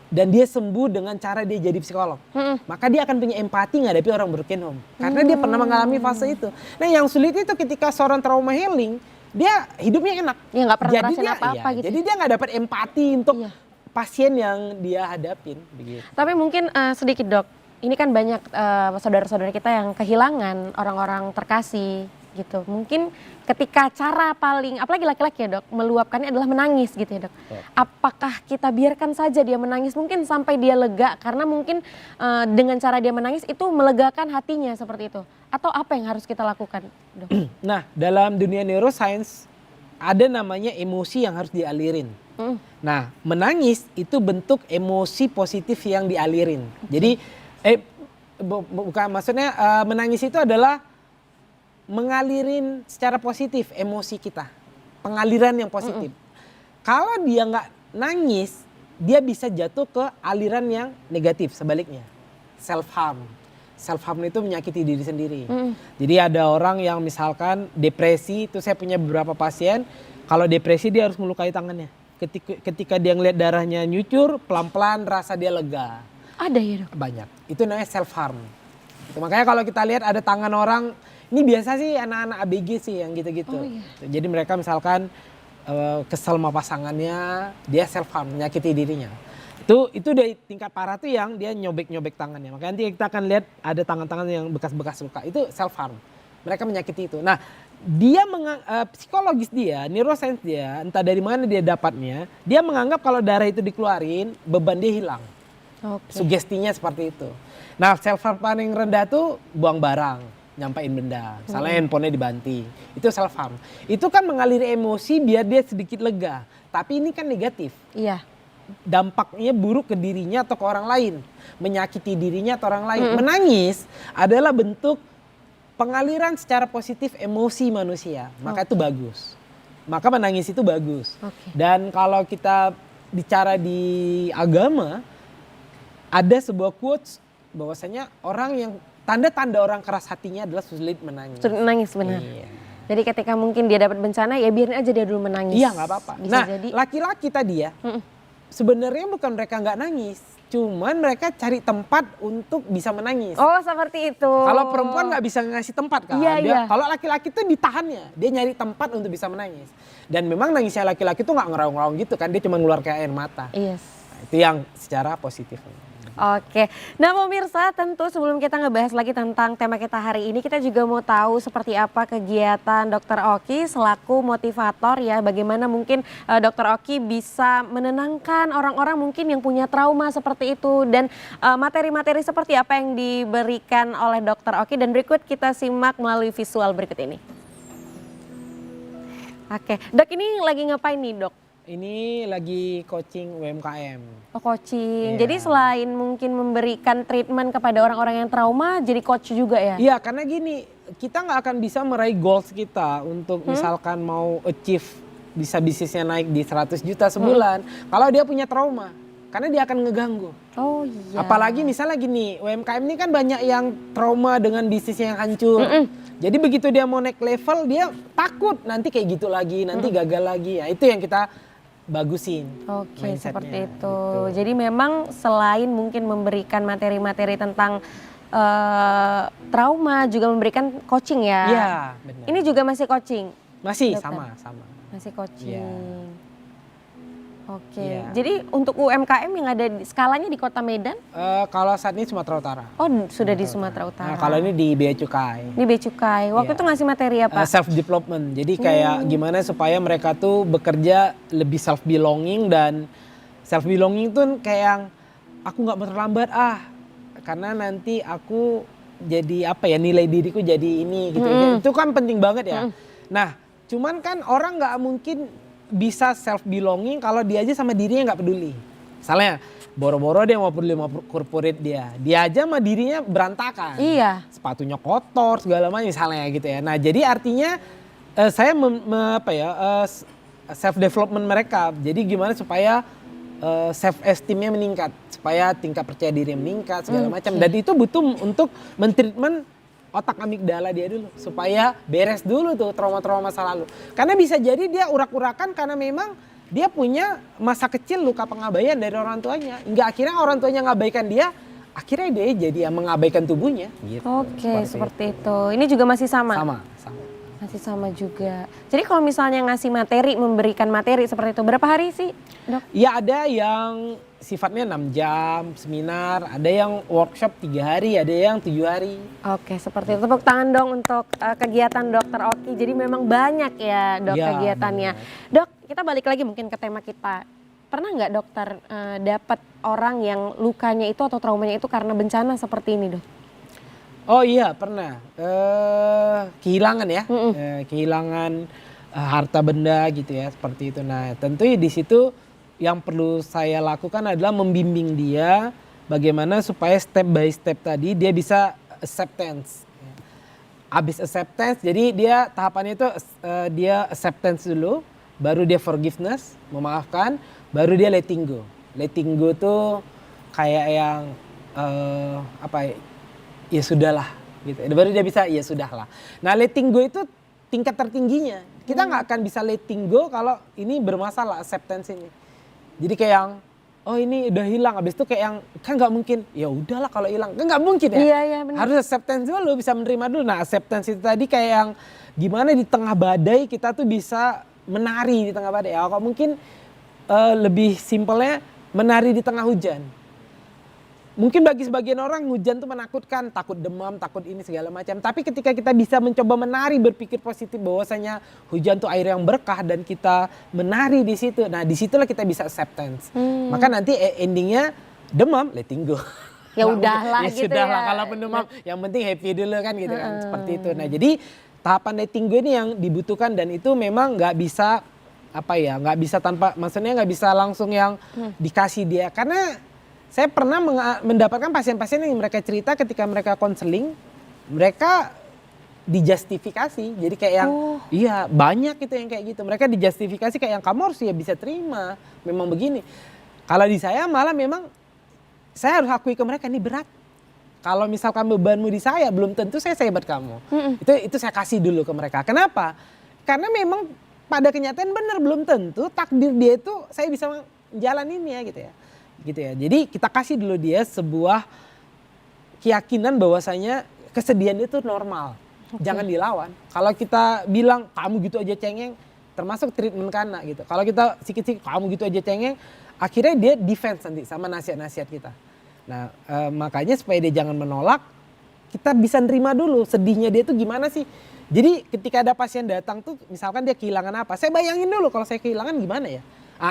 Dan dia sembuh dengan cara dia jadi psikolog. Maka dia akan punya empati menghadapi orang broken home. Karena dia pernah mengalami fase itu. Nah yang sulit itu ketika seorang trauma healing, dia hidupnya enak. Ya nggak pernah Jadi ngerasain dia, apa-apa gitu. Jadi dia nggak dapat empati untuk Iya. pasien yang dia hadapin. Begitu. Tapi mungkin sedikit dok, ini kan banyak saudara-saudara kita yang kehilangan orang-orang terkasih gitu. Mungkin ketika cara paling, apalagi laki-laki ya dok, meluapkannya adalah menangis gitu ya dok. Apakah kita biarkan saja dia menangis mungkin sampai dia lega, karena mungkin dengan cara dia menangis itu melegakan hatinya seperti itu. Atau apa yang harus kita lakukan dok? Nah dalam dunia neuroscience ada namanya emosi yang harus dialirin. Nah menangis itu bentuk emosi positif yang dialirin. Jadi bukan, maksudnya menangis itu adalah mengalirin secara positif emosi kita, pengaliran yang positif. Kalau dia nggak nangis, dia bisa jatuh ke aliran yang negatif, sebaliknya self harm. Self harm itu menyakiti diri sendiri. Jadi ada orang yang misalkan depresi, itu saya punya beberapa pasien, kalau depresi dia harus melukai tangannya. Ketika dia ngeliat darahnya nyucur, pelan-pelan rasa dia lega. Ada ya dok? Banyak. Itu namanya self harm. Makanya kalau kita lihat ada tangan orang, ini biasa sih anak-anak ABG sih yang gitu-gitu. Oh, iya. Jadi mereka misalkan kesel sama pasangannya, dia self harm, menyakiti dirinya. Itu dari tingkat parah tuh yang dia nyobek-nyobek tangannya. Makanya nanti kita akan lihat ada tangan-tangan yang bekas-bekas luka. Itu self harm. Mereka menyakiti itu. Nah, dia psikologis dia, neuroscience dia, entah dari mana dia dapatnya, dia menganggap kalau darah itu dikeluarin, beban dia hilang. Sugestinya seperti itu. Nah, self harm paling rendah tuh buang barang, nyampain benda, misalnya handphonenya dibanting, itu self harm. Itu kan mengaliri emosi biar dia sedikit lega, tapi ini kan negatif. Iya. Dampaknya buruk ke dirinya atau ke orang lain, menyakiti dirinya atau orang lain. Menangis adalah bentuk pengaliran secara positif emosi manusia, maka itu bagus. Maka menangis itu bagus. Dan kalau kita bicara di agama, ada sebuah quotes bahwasanya orang yang tanda-tanda orang keras hatinya adalah sulit menangis. Sulit menangis, benar. Iya. Jadi ketika mungkin dia dapat bencana, ya biarin aja dia dulu menangis. Iya, nggak apa-apa. Bisa Nah, jadi. laki-laki tadi ya, sebenarnya bukan mereka nggak nangis, cuman mereka cari tempat untuk bisa menangis. Oh, seperti itu. Kalau perempuan nggak bisa ngasih tempat kan. Iya. Kalau laki-laki itu ditahannya, dia nyari tempat untuk bisa menangis. Dan memang nangisnya laki-laki itu nggak ngeraung-ngeraung gitu kan, dia cuma ngeluar kayak air mata. Yes. Nah, itu yang secara positif. Oke, nah pemirsa tentu sebelum kita ngebahas lagi tentang tema kita hari ini, kita juga mau tahu seperti apa kegiatan Dokter Oki selaku motivator ya, bagaimana mungkin Dokter Oki bisa menenangkan orang-orang mungkin yang punya trauma seperti itu, dan materi-materi seperti apa yang diberikan oleh Dokter Oki, dan berikut kita simak melalui visual berikut ini. Oke, Dok, ini lagi ngapain nih, Dok? Ini lagi coaching UMKM. Oh, coaching. Iya. Jadi selain mungkin memberikan treatment kepada orang-orang yang trauma, jadi coach juga ya? Iya, karena gini, kita nggak akan bisa meraih goals kita untuk misalkan mau achieve bisa bisnisnya naik di 100 juta sebulan. Kalau dia punya trauma, karena dia akan ngeganggu. Oh iya. Apalagi misalnya gini, UMKM ini kan banyak yang trauma dengan bisnisnya yang hancur. Jadi begitu dia mau naik level, dia takut nanti kayak gitu lagi, nanti gagal lagi. Ya itu yang kita bagusin. Oke, mindsetnya, seperti itu. gitu. Jadi memang selain mungkin memberikan materi-materi tentang trauma, juga memberikan coaching ya? Iya, benar. Ini juga masih coaching? Masih Dokter? sama. Masih coaching. Iya. Oke, Iya. jadi untuk UMKM yang ada skalanya di Kota Medan? Kalau saat ini Sumatera Utara. Oh, sudah di Sumatera Utara. Nah, kalau ini di Bea Cukai. Ini Bea Cukai. Waktu Iya. itu ngasih materi apa? Self development. Jadi kayak gimana supaya mereka tuh bekerja lebih self belonging, dan self belonging tuh kayak yang aku nggak mau terlambat karena nanti aku jadi apa ya, nilai diriku jadi ini gitu. Itu kan penting banget ya. Nah, cuman kan orang nggak mungkin bisa self belonging kalau dia aja sama dirinya nggak peduli. Misalnya boro-boro dia mau peduli sama corporate dia aja sama dirinya berantakan. Iya. Sepatunya kotor segala macam misalnya gitu ya. Nah, jadi artinya saya self development mereka. Jadi gimana supaya self esteemnya meningkat, supaya tingkat percaya diri meningkat segala macam. Dan itu butuh untuk mentreatment otak amigdala dia dulu supaya beres dulu tuh trauma-trauma masa lalu. Karena bisa jadi dia urak-urakan karena memang dia punya masa kecil luka pengabaian dari orang tuanya. Hingga akhirnya orang tuanya ngabaikan dia, akhirnya dia jadi yang mengabaikan tubuhnya. Gitu. Oke, seperti itu. Ini juga masih sama? Sama. Masih sama juga. Jadi kalau misalnya ngasih materi, memberikan materi seperti itu, berapa hari sih, Dok? Ya ada yang sifatnya 6 jam seminar, ada yang workshop 3 hari, ada yang 7 hari. Oke, seperti itu. Tepuk tangan dong untuk kegiatan Dokter Oki. Jadi memang banyak ya, Dok, Ya, kegiatannya. Dok, kita balik lagi mungkin ke tema kita. Pernah nggak dokter dapat orang yang lukanya itu atau traumanya itu karena bencana seperti ini, Dok? Oh iya pernah, kehilangan ya, kehilangan harta benda gitu ya seperti itu. Nah tentu di situ yang perlu saya lakukan adalah membimbing dia bagaimana supaya step by step tadi dia bisa acceptance. Habis acceptance, jadi dia tahapannya itu dia acceptance dulu, baru dia forgiveness, memaafkan, baru dia letting go. Letting go tuh kayak yang ya sudahlah gitu. Baru dia bisa ya sudahlah. Nah, letting go itu tingkat tertingginya. Kita nggak akan bisa letting go kalau ini bermasalah acceptance ini. Jadi kayak yang oh ini udah hilang, habis itu kayak yang kan nggak mungkin. Ya udahlah kalau hilang, kan nggak mungkin ya. Iya benar. Harus acceptance dulu, bisa menerima dulu. Nah, acceptance itu tadi kayak yang gimana di tengah badai kita tuh bisa menari di tengah badai. Ya, kalau mungkin lebih simpelnya menari di tengah hujan. Mungkin bagi sebagian orang hujan tuh menakutkan, takut demam, takut ini segala macam. Tapi ketika kita bisa mencoba menari, berpikir positif bahwasanya hujan tuh air yang berkah dan kita menari di situ. Nah, disitulah kita bisa acceptance. Maka nanti endingnya demam, letting go. Ya udahlah ya gitu sudahlah, ya. kalaupun demam, yang penting happy dulu kan gitu kan, seperti itu. Nah, jadi tahapan letting go ini yang dibutuhkan, dan itu memang nggak bisa nggak bisa tanpa, maksudnya nggak bisa langsung yang dikasih dia, karena saya pernah mendapatkan pasien-pasien yang mereka cerita ketika mereka konseling, mereka dijustifikasi. Jadi kayak yang, iya banyak itu yang kayak gitu. Mereka dijustifikasi kayak yang kamu harus ya bisa terima, memang begini. Kalau di saya malah memang, saya harus akui ke mereka ini berat. Kalau misalkan bebanmu di saya, belum tentu saya sehebat kamu. Itu saya kasih dulu ke mereka. Kenapa? Karena memang pada kenyataan benar belum tentu takdir dia itu saya bisa jalaninnya gitu ya. Gitu ya. Jadi kita kasih dulu dia sebuah keyakinan bahwasanya kesedihan itu normal. Jangan dilawan. Kalau kita bilang kamu gitu aja cengeng, termasuk treatment kana gitu. Kalau kita sikit-sikit kamu gitu aja cengeng, akhirnya dia defense nanti sama nasihat-nasihat kita. Nah makanya supaya dia jangan menolak, kita bisa nerima dulu sedihnya dia tuh gimana sih. Jadi ketika ada pasien datang tuh misalkan dia kehilangan apa, saya bayangin dulu kalau saya kehilangan gimana ya.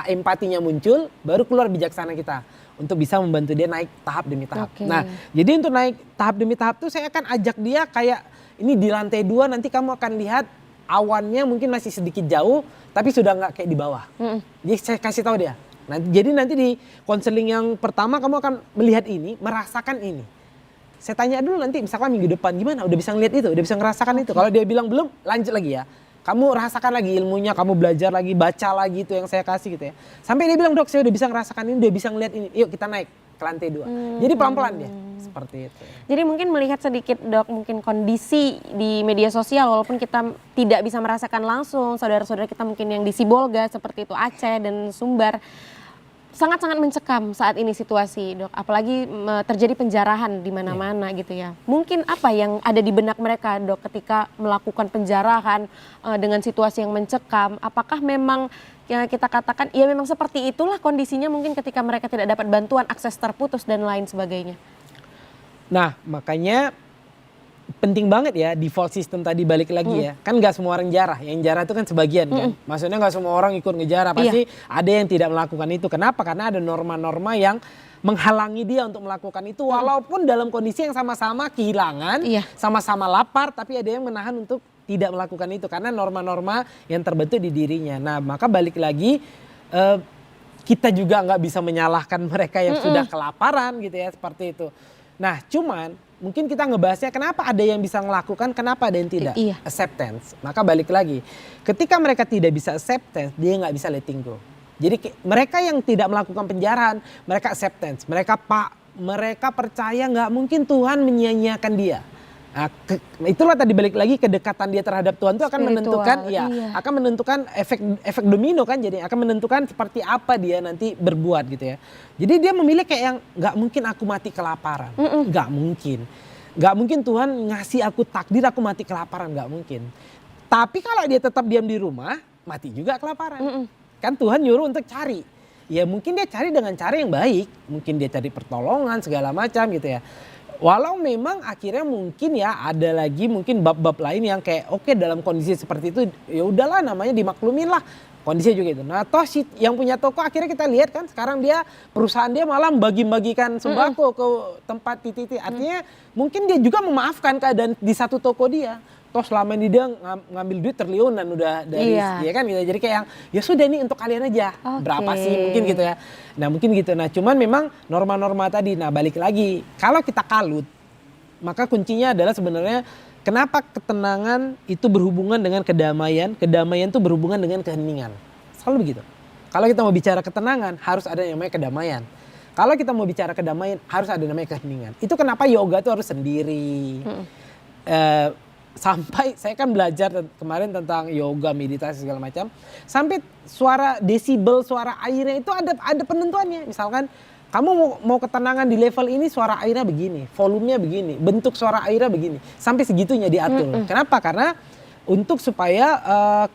Empatinya muncul, baru keluar bijaksana kita untuk bisa membantu dia naik tahap demi tahap. Oke. Nah jadi untuk naik tahap demi tahap tuh saya akan ajak dia kayak ini di lantai 2 nanti kamu akan lihat awannya mungkin masih sedikit jauh tapi sudah nggak kayak di bawah. Jadi saya kasih tahu dia. Jadi nanti di konseling yang pertama kamu akan melihat ini, merasakan ini. Saya tanya dulu nanti misalkan minggu depan gimana, udah bisa ngeliat itu, udah bisa ngerasakan itu. Kalau dia bilang belum, lanjut lagi ya. Kamu rasakan lagi ilmunya, kamu belajar lagi, baca lagi itu yang saya kasih gitu ya. Sampai dia bilang dok saya udah bisa ngerasakan ini, udah bisa ngeliat ini, yuk kita naik ke lantai 2. Jadi pelan-pelan dia, seperti itu. Jadi mungkin melihat sedikit dok mungkin kondisi di media sosial walaupun kita tidak bisa merasakan langsung, saudara-saudara kita mungkin yang di Sibolga seperti itu Aceh dan Sumbar sangat-sangat mencekam saat ini situasi dok, apalagi terjadi penjarahan di mana-mana gitu ya. Mungkin apa yang ada di benak mereka dok ketika melakukan penjarahan dengan situasi yang mencekam, apakah memang ya kita katakan ya memang seperti itulah kondisinya mungkin ketika mereka tidak dapat bantuan, akses terputus dan lain sebagainya. Nah makanya penting banget ya default system tadi balik lagi ya. Kan gak semua orang jarah, yang jarah itu kan sebagian kan. Maksudnya gak semua orang ikut ngejarah, pasti ada yang tidak melakukan itu. Kenapa? Karena ada norma-norma yang menghalangi dia untuk melakukan itu. Walaupun dalam kondisi yang sama-sama kehilangan, sama-sama lapar, tapi ada yang menahan untuk tidak melakukan itu. Karena norma-norma yang terbentuk di dirinya. Nah maka balik lagi kita juga gak bisa menyalahkan mereka yang sudah kelaparan gitu ya, seperti itu. Nah cuman mungkin kita ngebahasnya kenapa ada yang bisa melakukan, kenapa ada yang tidak. Acceptance. Maka balik lagi, ketika mereka tidak bisa acceptance, dia nggak bisa letting go. Jadi mereka yang tidak melakukan penjarahan, mereka acceptance. Mereka percaya nggak mungkin Tuhan menyia-nyiakan dia. Nah, itulah tadi balik lagi kedekatan dia terhadap Tuhan itu akan menentukan, akan menentukan efek domino kan, jadi akan menentukan seperti apa dia nanti berbuat gitu ya. Jadi dia memilih kayak yang nggak mungkin aku mati kelaparan, nggak mungkin Tuhan ngasih aku takdir aku mati kelaparan, nggak mungkin. Tapi kalau dia tetap diam di rumah, mati juga kelaparan. Kan Tuhan nyuruh untuk cari. Ya mungkin dia cari dengan cara yang baik, mungkin dia cari pertolongan segala macam gitu ya. Walau memang akhirnya mungkin ya ada lagi mungkin bab-bab lain yang kayak oke, dalam kondisi seperti itu ya udahlah namanya dimaklumin lah kondisinya juga itu. Nah toh si yang punya toko akhirnya kita lihat kan sekarang dia perusahaan dia malah bagi-bagikan sembako ke tempat titik-titik. Artinya mungkin dia juga memaafkan keadaan di satu toko dia. Toh selama ini dia ngambil duit triliunan udah dari dia kan gitu. Jadi kayak yang ya sudah ini untuk kalian aja. Berapa sih mungkin gitu ya. Nah mungkin gitu. Nah cuman memang norma-norma tadi. Nah balik lagi kalau kita kalut maka kuncinya adalah sebenarnya kenapa ketenangan itu berhubungan dengan kedamaian. Kedamaian itu berhubungan dengan keheningan. Selalu begitu. Kalau kita mau bicara ketenangan harus ada yang namanya kedamaian. Kalau kita mau bicara kedamaian harus ada yang namanya keheningan. Itu kenapa yoga itu harus sendiri. Sampai saya kan belajar kemarin tentang yoga, meditasi segala macam. Sampai suara desibel, suara airnya itu ada penentuannya. Misalkan kamu mau ketenangan di level ini suara airnya begini, volumenya begini, bentuk suara airnya begini. Sampai segitunya diatur. Kenapa? Karena untuk supaya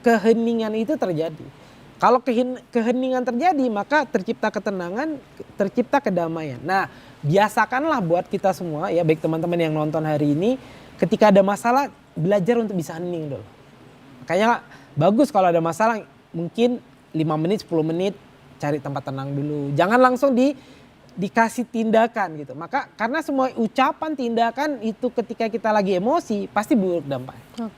keheningan itu terjadi. Kalau keheningan terjadi maka tercipta ketenangan, tercipta kedamaian. Nah biasakanlah buat kita semua ya baik teman-teman yang nonton hari ini ketika ada masalah belajar untuk bisa hening dulu. Makanya bagus kalau ada masalah mungkin 5 menit 10 menit cari tempat tenang dulu. Jangan langsung dikasih tindakan gitu. Maka karena semua ucapan tindakan itu ketika kita lagi emosi pasti buruk dampaknya.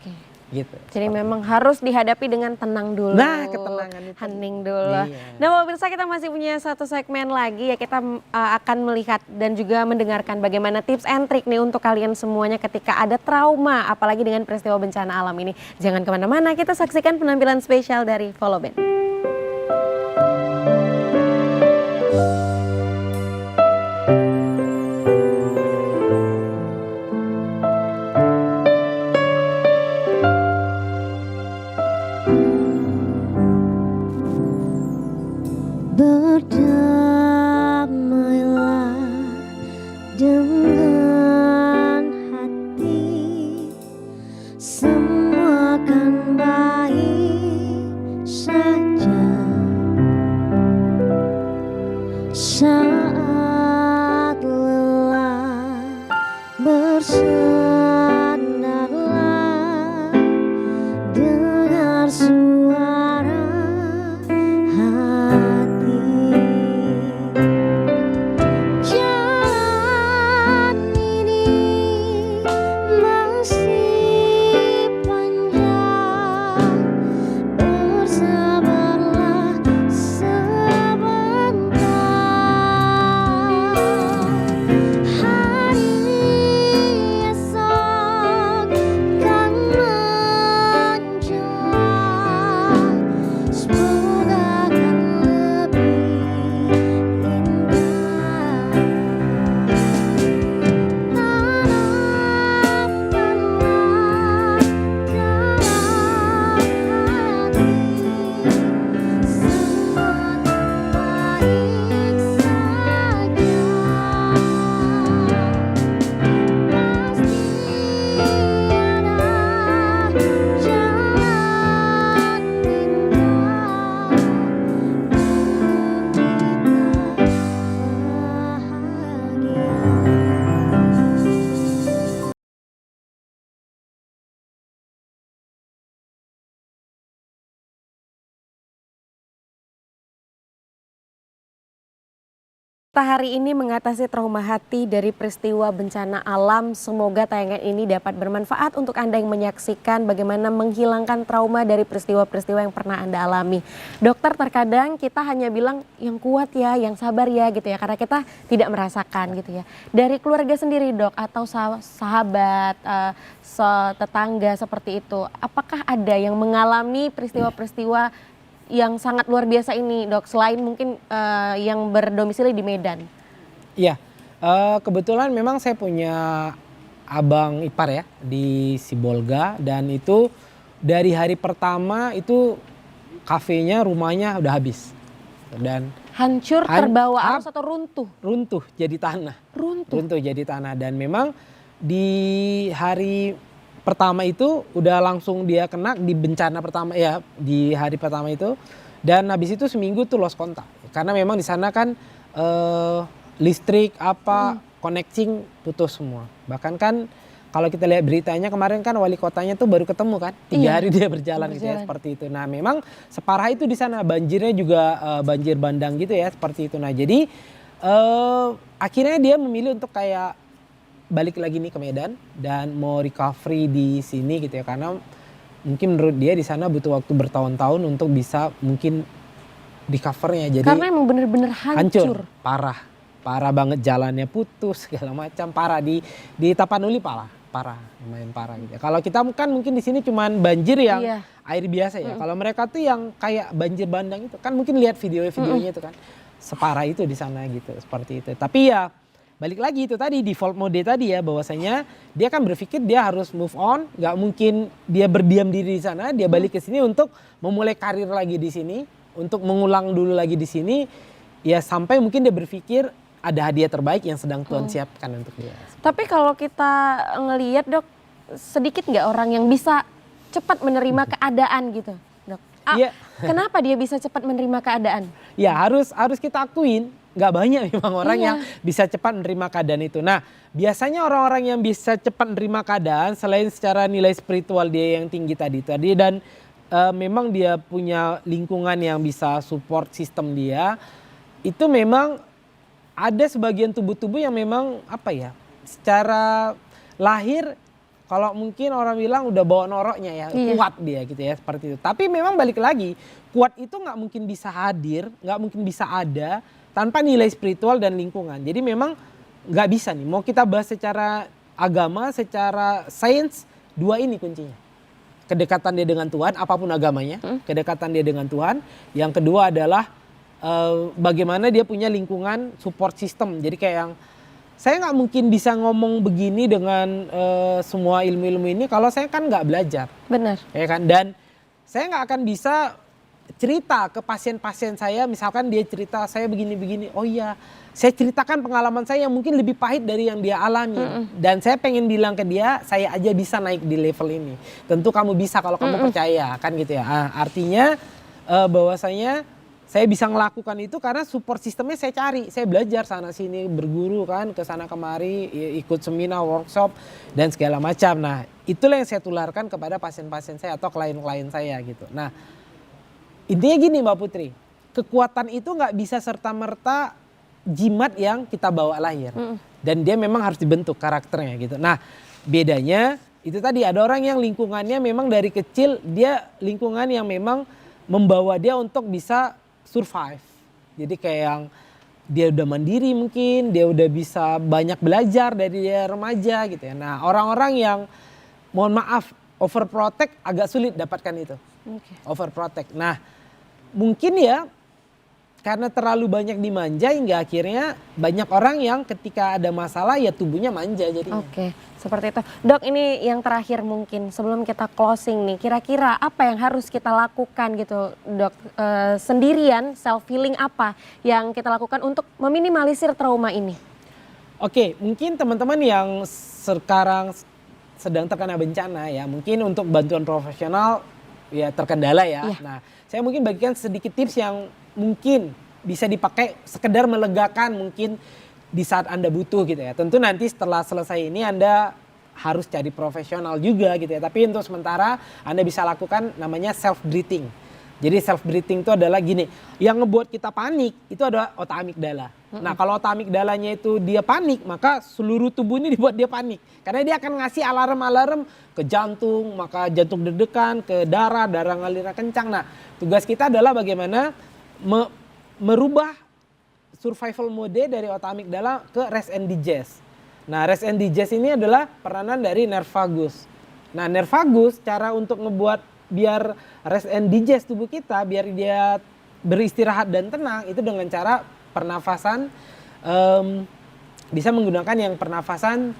Gitu. Jadi memang harus dihadapi dengan tenang dulu. Nah, ketenangan itu. Hening dulu. Nah, pemirsa kita masih punya satu segmen lagi ya, kita akan melihat dan juga mendengarkan bagaimana tips and trik nih untuk kalian semuanya ketika ada trauma, apalagi dengan peristiwa bencana alam ini. Jangan kemana-mana, kita saksikan penampilan spesial dari Follow Band. Berdamailah dengan hati, semua akan baik saja. bersandarlah, dengar suara hati. Jalan ini masih panjang, bersabarlah sebentar. Hari esok kan menjelang, semoga akan lebih indah. Tanamkanlah dalam hati semua baik saja. Pasti ada jalan indah untuk kita bahagia. Kita hari ini mengatasi trauma hati dari peristiwa bencana alam. Semoga tayangan ini dapat bermanfaat untuk Anda yang menyaksikan bagaimana menghilangkan trauma dari peristiwa-peristiwa yang pernah Anda alami. Dokter, terkadang kita hanya bilang yang kuat ya, yang sabar ya gitu ya, karena kita tidak merasakan gitu ya. Dari keluarga sendiri dok, atau sahabat, tetangga seperti itu, apakah ada yang mengalami peristiwa-peristiwa yang sangat luar biasa ini dok, selain mungkin yang berdomisili di Medan? Iya, kebetulan memang saya punya abang ipar ya di Sibolga, dan itu dari hari pertama itu kafenya, rumahnya udah habis. Dan Hancur, terbawa arus atau runtuh? runtuh jadi tanah. Runtuh. Jadi tanah, dan memang di hari pertama itu udah langsung dia kena di bencana pertama ya, di hari pertama itu, dan habis itu seminggu tuh lost kontak karena memang di sana kan listrik connecting putus semua. Bahkan kan kalau kita lihat beritanya kemarin kan wali kotanya tuh baru ketemu kan 3 hari dia berjalan gitu ya, seperti itu. Nah memang separah itu di sana, banjirnya juga banjir bandang gitu ya, seperti itu. Nah jadi akhirnya dia memilih untuk kayak balik lagi nih ke Medan dan mau recovery di sini gitu ya, karena mungkin menurut dia di sana butuh waktu bertahun-tahun untuk bisa mungkin recovernya. Jadi Karena emang bener-bener hancur. parah banget, jalannya putus segala macam, parah di Tapanuli parah lumayan parah gitu ya. Kalau kita kan mungkin di sini cuman banjir yang air biasa ya. Kalau mereka tuh yang kayak banjir bandang itu kan, mungkin lihat videonya itu kan separah itu di sana gitu, seperti itu. Tapi ya balik lagi itu tadi default mode tadi ya, bahwasanya dia kan berpikir dia harus move on, nggak mungkin dia berdiam diri di sana, dia balik ke sini untuk memulai karir lagi di sini, untuk mengulang dulu lagi di sini, ya sampai mungkin dia berpikir ada hadiah terbaik yang sedang Tuhan siapkan untuk dia. Tapi kalau kita ngelihat dok, sedikit nggak orang yang bisa cepat menerima keadaan gitu dok? Kenapa dia bisa cepat menerima keadaan? Ya harus kita akuin, nggak banyak memang orang yang bisa cepat menerima keadaan itu. Nah biasanya orang-orang yang bisa cepat menerima keadaan, selain secara nilai spiritual dia yang tinggi tadi dan memang dia punya lingkungan yang bisa support sistem dia, itu memang ada sebagian tubuh-tubuh yang memang secara lahir, kalau mungkin orang bilang udah bawa noroknya ya, kuat dia gitu ya, seperti itu. Tapi memang balik lagi, kuat itu nggak mungkin bisa hadir, nggak mungkin bisa ada tanpa nilai spiritual dan lingkungan. Jadi memang nggak bisa nih, mau kita bahas secara agama, secara sains, dua ini kuncinya. Kedekatan dia dengan Tuhan, apapun agamanya, kedekatan dia dengan Tuhan. Yang kedua adalah bagaimana dia punya lingkungan support system. Jadi kayak yang, saya nggak mungkin bisa ngomong begini dengan semua ilmu-ilmu ini kalau saya kan nggak belajar. Benar. Ya kan, dan saya nggak akan bisa cerita ke pasien-pasien saya, misalkan dia cerita saya begini-begini, oh iya saya ceritakan pengalaman saya yang mungkin lebih pahit dari yang dia alami. Dan saya pengen bilang ke dia, saya aja bisa naik di level ini. Tentu kamu bisa kalau kamu percaya, kan gitu ya. Artinya bahwasanya saya bisa melakukan itu karena support sistemnya saya cari. Saya belajar sana sini, berguru kan, ke sana kemari, ikut seminar, workshop dan segala macam. Nah, itulah yang saya tularkan kepada pasien-pasien saya atau klien-klien saya gitu. Nah, intinya gini Mbak Putri, kekuatan itu nggak bisa serta-merta jimat yang kita bawa lahir. Dan dia memang harus dibentuk karakternya gitu. Nah, bedanya itu tadi ada orang yang lingkungannya memang dari kecil dia lingkungan yang memang membawa dia untuk bisa survive. Jadi kayak yang dia udah mandiri mungkin, dia udah bisa banyak belajar dari dia remaja gitu ya. Nah, orang-orang yang mohon maaf overprotect agak sulit dapatkan itu. Overprotect. Nah, mungkin ya karena terlalu banyak dimanja hingga akhirnya banyak orang yang ketika ada masalah ya tubuhnya manja jadinya. Oke, seperti itu. Dok, ini yang terakhir mungkin sebelum kita closing nih, kira-kira apa yang harus kita lakukan gitu dok, sendirian self healing apa yang kita lakukan untuk meminimalisir trauma ini? Oke, mungkin teman-teman yang sekarang sedang terkena bencana ya, mungkin untuk bantuan profesional ya terkendala ya. Iya. Nah, saya mungkin bagikan sedikit tips yang mungkin bisa dipakai sekedar melegakan mungkin di saat Anda butuh gitu ya. Tentu nanti setelah selesai ini Anda harus cari profesional juga gitu ya. Tapi untuk sementara Anda bisa lakukan namanya self breathing. Jadi self breathing itu adalah gini, yang ngebuat kita panik itu adalah otak amigdala. Nah, kalau otak amigdalanya itu dia panik, maka seluruh tubuh ini dibuat dia panik. Karena dia akan ngasih alarm-alarm ke jantung, maka jantung deg-degan, ke darah ngalir kencang. Nah, tugas kita adalah bagaimana merubah survival mode dari otak amigdala ke rest and digest. Nah, rest and digest ini adalah peranan dari nerve vagus. Nah, nerve vagus cara untuk ngebuat biar rest and digest tubuh kita, biar dia beristirahat dan tenang itu dengan cara pernafasan, bisa menggunakan yang pernafasan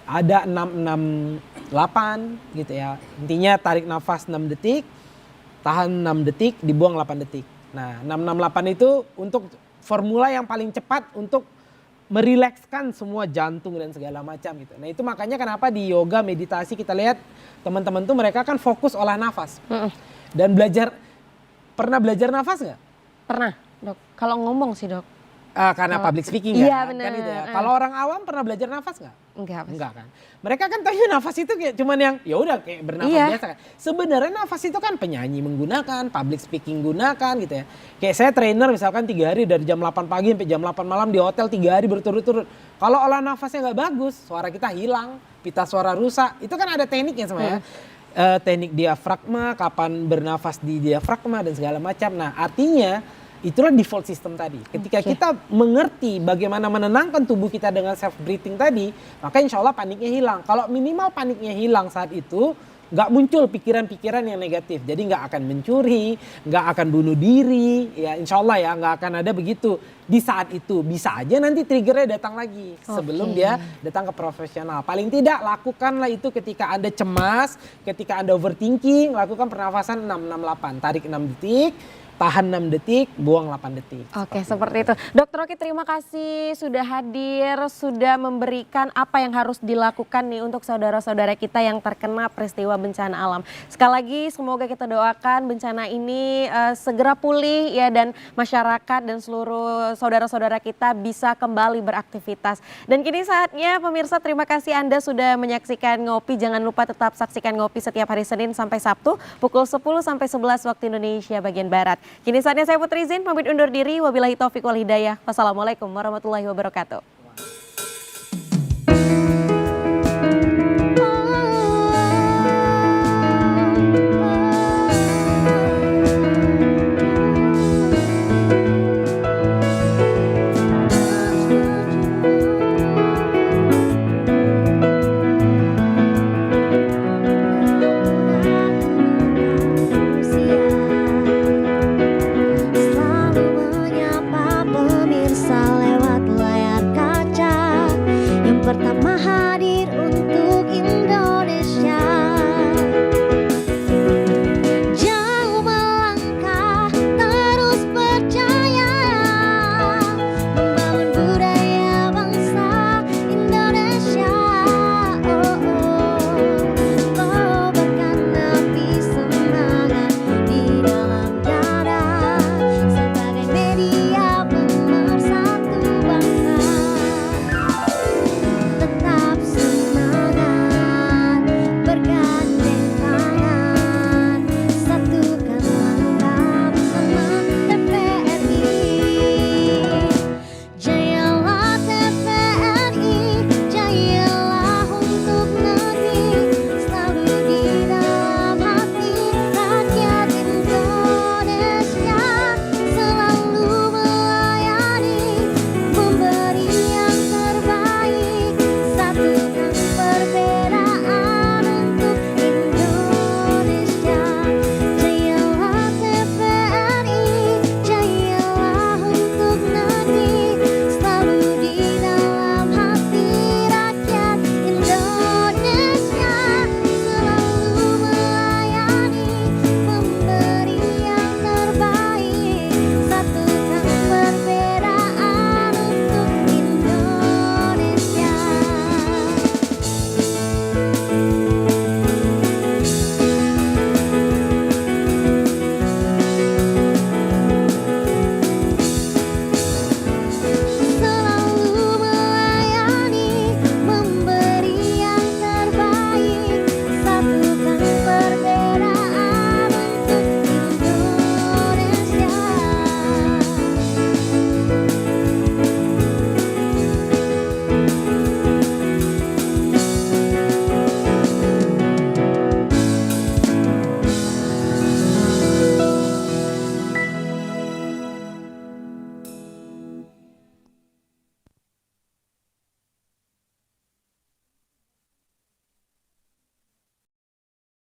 ada 668 gitu ya. Intinya tarik nafas 6 detik, tahan 6 detik, dibuang 8 detik. Nah, 668 itu untuk formula yang paling cepat untuk merilekskan semua jantung dan segala macam gitu. Nah, itu makanya kenapa di yoga, meditasi kita lihat teman-teman tuh mereka kan fokus olah nafas. Dan pernah belajar nafas nggak? Pernah dok, kalau ngomong sih dok. Karena public speaking iya, kan? bener. Kan gitu ya. Kalau orang awam pernah belajar nafas nggak? Enggak, Mas. Enggak kan. Mereka kan tanya nafas itu kayak cuman yang ya udah kayak bernafas Iya. biasa kan. Sebenarnya nafas itu kan penyanyi menggunakan, public speaking gunakan gitu ya. Kayak saya trainer misalkan 3 hari dari jam 8 pagi sampai jam 8 malam di hotel 3 hari berturut-turut. Kalau olah nafasnya nggak bagus, suara kita hilang, pita suara rusak. Itu kan ada tekniknya semuanya. Teknik diafragma, kapan bernafas di diafragma dan segala macam. Nah, artinya itulah default system tadi. Ketika kita mengerti bagaimana menenangkan tubuh kita dengan self breathing tadi, maka insya Allah paniknya hilang. Kalau minimal paniknya hilang saat itu, nggak muncul pikiran-pikiran yang negatif. Jadi nggak akan mencuri, nggak akan bunuh diri, ya insya Allah ya nggak akan ada begitu di saat itu. Bisa aja nanti triggernya datang lagi sebelum dia datang ke profesional. Paling tidak lakukanlah itu ketika Anda cemas, ketika Anda overthinking, lakukan pernafasan 668, tarik 6 detik. Tahan 6 detik, buang 8 detik. Oke, seperti itu. Dokter Oki, terima kasih sudah hadir, sudah memberikan apa yang harus dilakukan nih untuk saudara-saudara kita yang terkena peristiwa bencana alam. Sekali lagi semoga kita doakan bencana ini segera pulih ya, dan masyarakat dan seluruh saudara-saudara kita bisa kembali beraktivitas. Dan kini saatnya pemirsa, terima kasih Anda sudah menyaksikan Ngopi. Jangan lupa tetap saksikan Ngopi setiap hari Senin sampai Sabtu pukul 10 sampai 11 waktu Indonesia bagian Barat. Kini saatnya saya Putri Zin pamit undur diri. Wabillahi taufiq wal hidayah. Wassalamualaikum warahmatullahi wabarakatuh. Selalu menyapa pemirsa lewat layar kaca. Yang pertama hadir